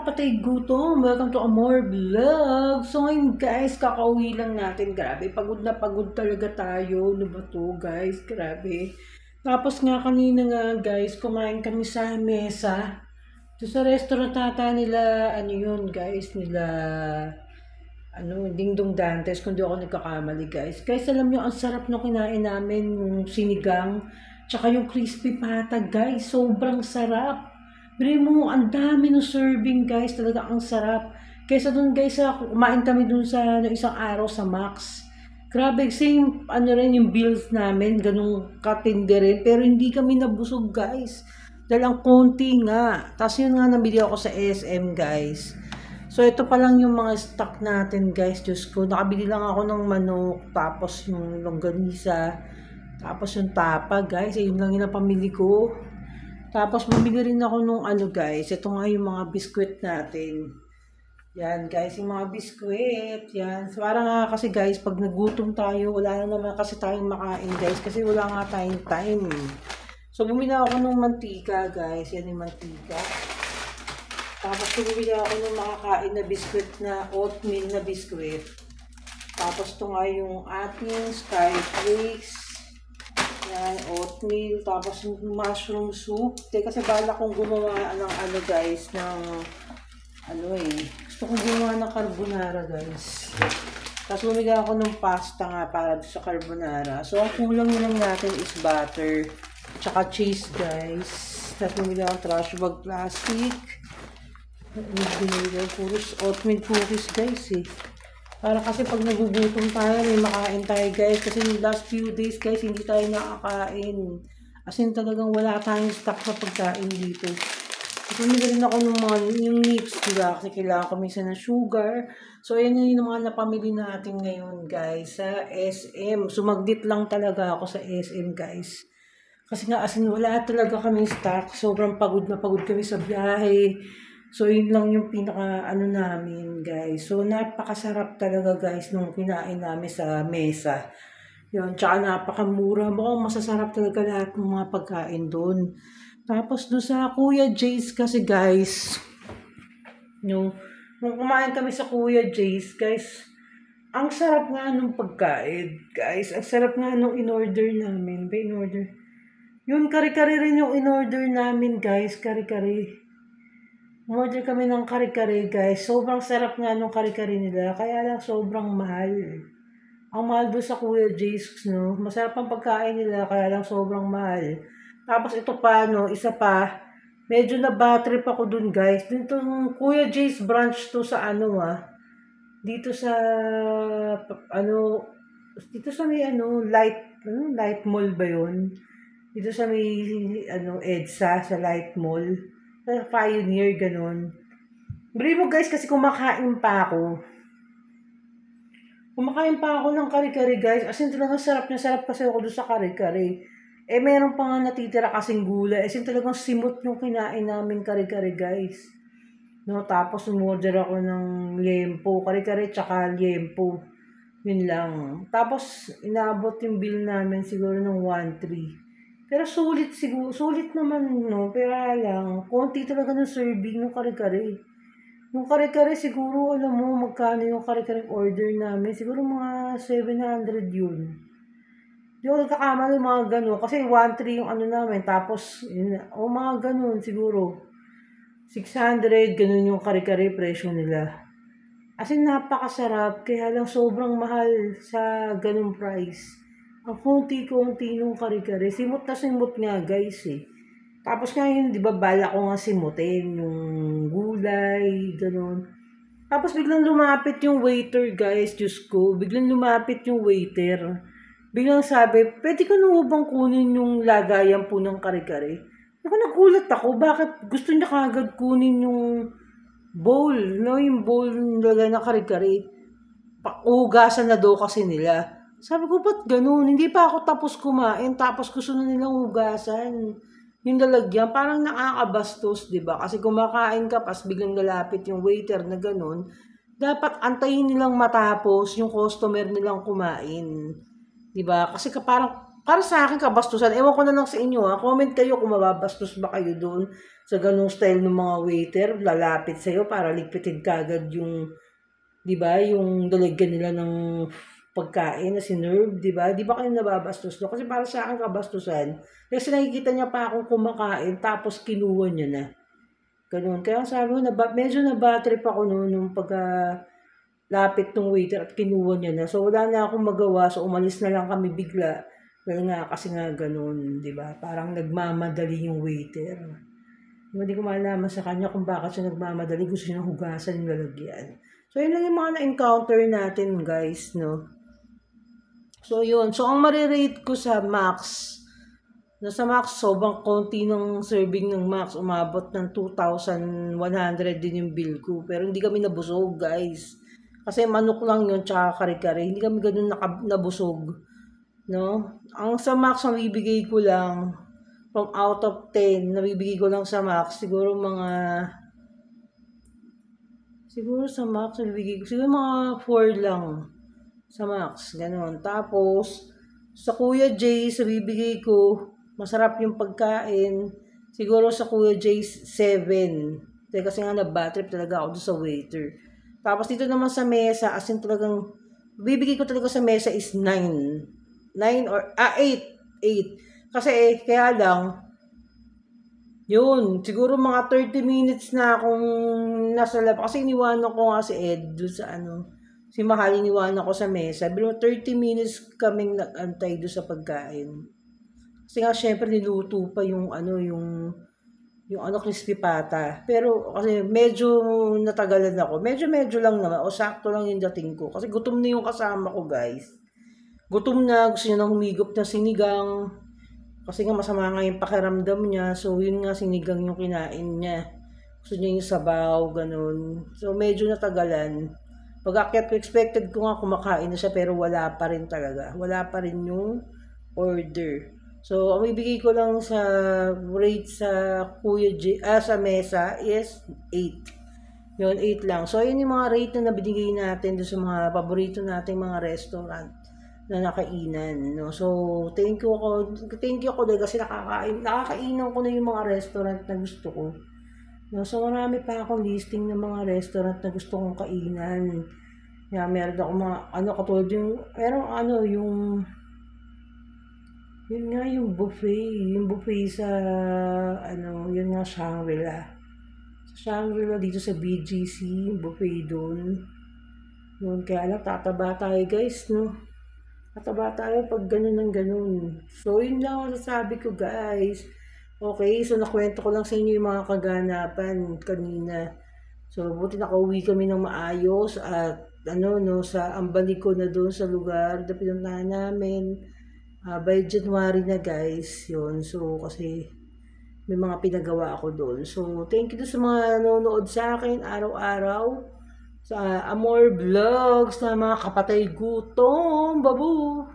kapatid, gutom. Welcome to Amor Vlog. So ngayon guys, kakauwi lang natin. Grabe, pagod na pagod talaga tayo. Ano ba to guys? Grabe. Tapos nga kanina nga guys, kumain kami sa mesa. Ito sa restaurant ata nila, ano yun guys, nila, Dingdong Dantes, kung di ako nagkakamali guys. Guys, alam nyo, ang sarap nung kinain namin, yung sinigang, tsaka yung crispy pata guys. Sobrang sarap. Bili mo, ang dami ng serving guys, talaga ang sarap. Kaysa dun guys, kumain kami dun sa isang araw sa Max. Grabe, same rin yung bills namin, ganung katindi rin. Pero hindi kami nabusog guys. Dahil ang konti nga. Tapos yun nga nabili ako sa SM guys. So ito pa lang yung mga stock natin guys. Diyos ko, nakabili lang ako ng manok. Tapos yung longganisa. Tapos yung tapa guys. Ayun lang yung napamili ko. Tapos bumili rin ako nung guys, ito nga yung mga biskwit natin. Yan guys, yung mga biskwit. Yan. So, parang nga kasi guys, pag nagutom tayo, wala na naman kasi tayong makain guys. Kasi wala nga tayong time. So bumili ako ng mantika guys. Yan yung mantika. Tapos bumili ako ng makakain na biskwit na oatmeal na biskwit. Tapos ito nga yung ating skyflakes. Yan, oatmeal, tapos mushroom soup. Kasi bala kong gumawa ng guys, gusto kong gumawa ng carbonara guys. Tapos bumili ako ng pasta nga para sa carbonara. So ang kulang lang natin is butter, tsaka cheese guys. Tapos bumili ako trash bag plastic. Puros oatmeal cookies guys eh. Para kasi pag nagugutom tayo, may makain tayo guys. Kasi yung last few days guys, hindi tayo nakakain. As in talagang wala tayong stock sa pagkain dito. Pumili rin ako ng mga yung nips, diba? Kasi kailangan ko minsan ng sugar. So ayan yung mga napamili natin ngayon guys sa SM. Sumagdit lang talaga ako sa SM guys. Kasi nga as in wala talaga kaming stock. Sobrang pagod na pagod kami sa biyahe. So, yun lang yung pinaka namin, guys. So, napakasarap talaga, guys, nung kinain namin sa mesa. Yun, tsaka napakamura. Mukhang masasarap talaga lahat ng mga pagkain doon. Tapos, doon sa Kuya Jay's kasi, guys, nung kumain kami sa Kuya Jay's, guys, ang sarap nga nung pagkain, guys. Ang sarap nga nung in-order namin. In-order. Yun, kare-kare rin yung in-order namin, guys. Kare-kare. Order kami ng kare-kare guys. Sobrang sarap nga nung kare-kare nila. Kaya lang sobrang mahal. Ang mahal doon sa Kuya Jay's, no? Masarap ang pagkain nila. Kaya lang sobrang mahal. Tapos ito pa, no? Isa pa. Medyo na bad trip ako dun guys. Dito Kuya Jay's branch to sa dito sa dito sa may Light Mall ba yun? Dito sa may EDSA sa Light Mall. Pioneer, ganun. Bili mo guys, kasi kumakain pa ako. Ng kare-kare guys. As in talagang sarap na sarap kasi ako doon sa kare-kare. Eh meron pa nga natitira kasing gulay. As in talagang simot yung kinain namin kare-kare guys. No, tapos umorder ako ng liempo. Kare-kare tsaka liempo. Yun lang. Tapos inabot yung bill namin siguro ng 1.3. Pero sulit siguro, sulit naman, no? Pero lang, konti talaga ng serving ng kare-kare. Yung kare-kare siguro, alam mo, magkano yung kare-kare order namin? Siguro mga 700 yun. Di ako nagkakamali mga gano'n. Kasi 1.3 yung namin. Tapos, mga gano'n siguro. 600, gano'n yung kare-kare presyo nila. As in, napakasarap. Kaya lang sobrang mahal sa gano'ng price. Ang konti-konti nung kare-kare. Simot na simot nga guys eh. Tapos ngayon, di ba, bala ko nga simutin yung gulay, gano'n. Tapos biglang lumapit yung waiter guys, Diyos ko. Biglang lumapit yung waiter. Biglang sabi, pwede ko nung bang kunin yung lagayan po ng kare-kare? Nagulat ako, bakit gusto niya kagad kunin yung bowl, no? Yung bowl nilagay na kare-kare. Ugasan na daw kasi nila. Sabi ko, ba't ganun? Hindi pa ako tapos kumain, tapos gusto na nilang hugasan. Yung lalagyan, parang nakakabastos, di ba? Kasi kumakain ka, pas biglang lalapit yung waiter na ganun. Dapat antayin nilang matapos yung customer nilang kumain. Di ba? Kasi parang para sa akin kabastusan. Ewan ko na lang sa inyo ha. Comment kayo kung mababastos ba kayo doon sa ganung style ng mga waiter. Lalapit sa'yo para ligpitin kagad yung, di ba, yung dalagyan nila ng pagkain na sinerve, di ba? Di ba kayo nababastos doon? Kasi para sa akin kabastusan. Kasi nakikita niya pa akong kumakain tapos kinuha niya na. Ganun. Kaya sabi ko, medyo na-battery pa ako noon nung pagka lapit ng waiter at kinuha niya na. So, wala na akong magawa. So, umalis na lang kami bigla. Dahil nga, kasi nga ganun, di ba? Parang nagmamadali yung waiter. Hindi ko malaman sa kanya kung bakit siya nagmamadali. Gusto niya hugasan yung lalagyan. So, yun lang yung mga na-encounter natin, guys, no? So, yun. So, ang marirate ko sa Max, nasa Max, sobrang konti ng serving ng Max. Umabot ng 2,100 din yung bill ko. Pero hindi kami nabusog, guys. Kasi manok lang yun, tsaka kare-kare. Hindi kami ganun nabusog. No? Ang sa Max, ang bibigay ko lang, from out of 10, nabibigay ko lang sa Max, siguro sa Max, nabibigay ko, siguro mga 4 lang sa Max, ganun. Tapos, sa Kuya Jay's, nabibigay ko, masarap yung pagkain, siguro sa Kuya Jay's, 7. Kasi nga na-bad trip talaga ako doon sa waiter. Tapos dito naman sa mesa, as in talagang, bibigay ko talaga sa mesa is 9. 9 or, 8. 8. Kasi kaya lang, yun, siguro mga 30 minutes na akong nasa lab. Kasi iniwanan ko nga si Ed doon sa si Mahal, iniwanan ko sa mesa. Pero 30 minutes kaming nag-antay doon sa pagkain. Kasi nga, syempre, niluto pa yung crispy pata. Pero, kasi medyo natagalan ako. Medyo lang naman. O sakto lang yung dating ko. Kasi gutom na yung kasama ko, guys. Gutom na, gusto niya nang humigop na sinigang. Kasi nga masama nga yung pakiramdam niya. So, yun nga sinigang yung kinain niya. Gusto niya yung sabaw, ganun. So, medyo natagalan. Pag-akyat ko, expected ko nga kumakain na siya, pero wala pa rin talaga. Wala pa rin yung order. So, ang ibigay ko lang sa rate sa sa mesa is 8. Yun, 8 lang. So, yun yung mga rate na nabinigay natin doon sa mga paborito nating mga restaurant na nakainan, no? So, thank you ako dahil kasi nakakainan ko na yung mga restaurant na gusto ko. No, so, marami pa akong listing ng mga restaurant na gusto kong kainan. Meron ako mga, katulad yung, yun nga yung buffet sa, yun nga Shangri-La. Sa Shangri-La dito sa BGC, buffet doon. Yun, kaya lang, tataba tayo guys, no? Tataba tayo pag ganun ng ganun. So, yun lang ang sasabi ko, guys. Okay, so nakwento ko lang sa inyo yung mga kaganapan kanina. So, buti nakauwi kami ng maayos at sa ambalik ko na doon sa lugar na pinuntahan namin. By January na, guys. Yun, so kasi may mga pinagawa ako doon. So, thank you doon sa mga nanonood sa akin araw-araw. Sa Amor Vlogs na mga kapatay gutom, babu!